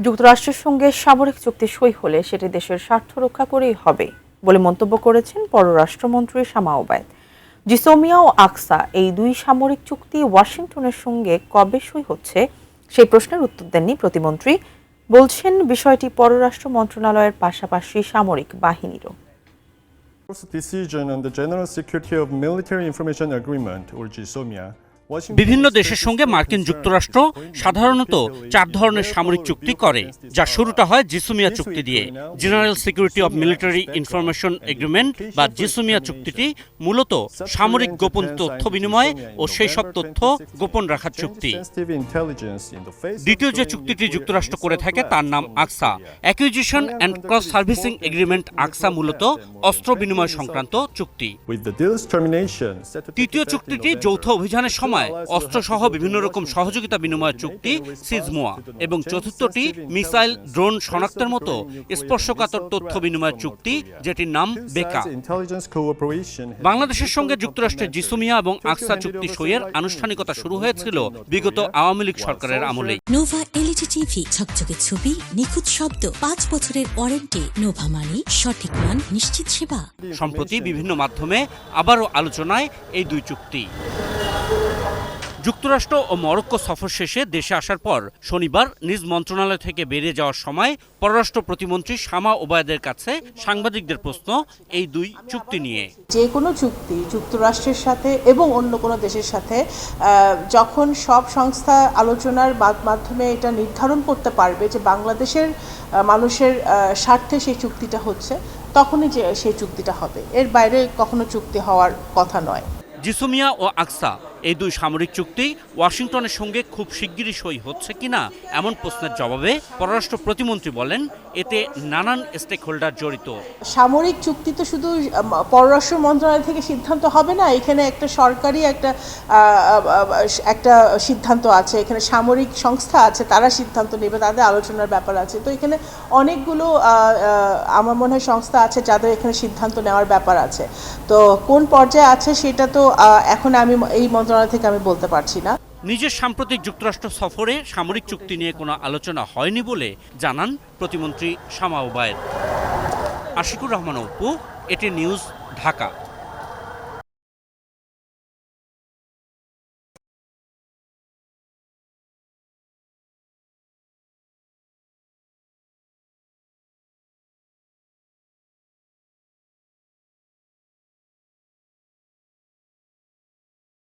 যুক্তরাষ্ট্রের সঙ্গে সামরিক চুক্তি সই হলে সেটি দেশের স্বার্থ রক্ষা করেই হবে বলে মন্তব্য করেছেন পররাষ্ট্রমন্ত্রী শামা ওবায়দ। জিসোমিয়া ও আকসা এই দুই সামরিক চুক্তি ওয়াশিংটনের সঙ্গে কবে সই হচ্ছে সেই প্রশ্নের উত্তর দেননি প্রতিমন্ত্রী। বলছেন বিষয়টি পররাষ্ট্র মন্ত্রণালয়ের পাশাপাশি সামরিক বাহিনীরও। Decision on the General Security of Military Information Agreement or GSOMIA. বিভিন্ন দেশের সঙ্গে মার্কিন যুক্তরাষ্ট্র সাধারণত 4 ধরনের সামরিক চুক্তি করে, যার শুরুটা হয় জিসোমিয়া চুক্তি দিয়ে। General security of military information agreement বা জিসোমিয়া চুক্তিটি মূলত সামরিক গোপন তথ্য বিনিময় ও সেই সব তথ্য গোপন রাখার চুক্তি। দ্বিতীয় যে চুক্তিটি যুক্তরাষ্ট্র করে থাকে তার নাম ACSA, acquisition and cross servicing agreement. ACSA মূলত অস্ত্র বিনিময় সংক্রান্ত চুক্তি। তৃতীয় চুক্তিটি যৌথ অভিযানের সময় অস্ত্রসহ বিভিন্ন রকম সহযোগিতা বিনিময় চুক্তি সিজমোয়া, এবং চতুর্থটি মিসাইল ড্রোন শনাক্তের মতো স্পর্শকাতর তথ্য বিনিময় চুক্তি, যেটির নাম বেকা। বাংলাদেশের সঙ্গে যুক্তরাষ্ট্রের জিসোমিয়া এবং আকসা চুক্তি সইয়ের আনুষ্ঠানিকতা শুরু হয়েছিল বিগত আওয়ামী লীগ সরকারের আমলেই। নোভা এলইডি টিভি, ঝকঝকে ছবি, নিখুঁত শব্দ, 5 বছরের ওয়ারেন্টি। নোভা মানে সঠিক মান, নিশ্চিত সেবা। সম্প্রতি বিভিন্ন মাধ্যমে আবারও আলোচনায় এই দুই চুক্তি। যুক্তরাষ্ট্র ও মরক্কো সফর শেষে দেশে আসার পর শনিবার নিজ মন্ত্রণালয় থেকে বেরিয়ে যাওয়ার সময় পররাষ্ট্র প্রতিমন্ত্রী শামা ওবায়দের কাছে সাংবাদিকদের প্রশ্ন এই দুই চুক্তি নিয়ে। যে কোনো চুক্তি যুক্তরাষ্ট্রের সাথে এবং অন্য কোনো দেশের সাথে যখন সব সংস্থা আলোচনার মাধ্যমে এটা নির্ধারণ করতে পারবে যে বাংলাদেশের মানুষের স্বার্থে সেই চুক্তিটা হচ্ছে, তখনই যে সেই চুক্তিটা হবে, এর বাইরে কখনো চুক্তি হওয়ার কথা নয়। জিসোমিয়া ও আকসা এই দুই সামরিক চুক্তি ওয়াশিংটনের সঙ্গে খুব শিগগিরই সই হচ্ছে কিনা এমন প্রশ্নের জবাবে পররাষ্ট্র প্রতিমন্ত্রী বলেন, এতে নানান স্টেক হোল্ডার জড়িত। সামরিক চুক্তি তো শুধু পররাষ্ট্র মন্ত্রণালয় থেকে সিদ্ধান্ত হবে না, এখানে একটা সরকারি একটা সিদ্ধান্ত আছে, এখানে সামরিক সংস্থা আছে, তারা সিদ্ধান্ত নেবে, তাদের আলোচনার ব্যাপার আছে। তো এখানে অনেকগুলো আমার মনে হয় সংস্থা আছে যাদের এখানে সিদ্ধান্ত নেওয়ার ব্যাপার আছে। তো কোন পর্যায়ে আছে সেটা তো এখন আমি এই মন্ত্রণালয় থেকে আমি বলতে পারছি না। নিজের সাম্প্রতিক যুক্তরাষ্ট্র সফরে সামরিক চুক্তি নিয়ে কোনো আলোচনা হয়নি বলে জানান প্রতিমন্ত্রী শামা ওবায়দ। আশিকুর রহমান অপু, এটি নিউজ, ঢাকা।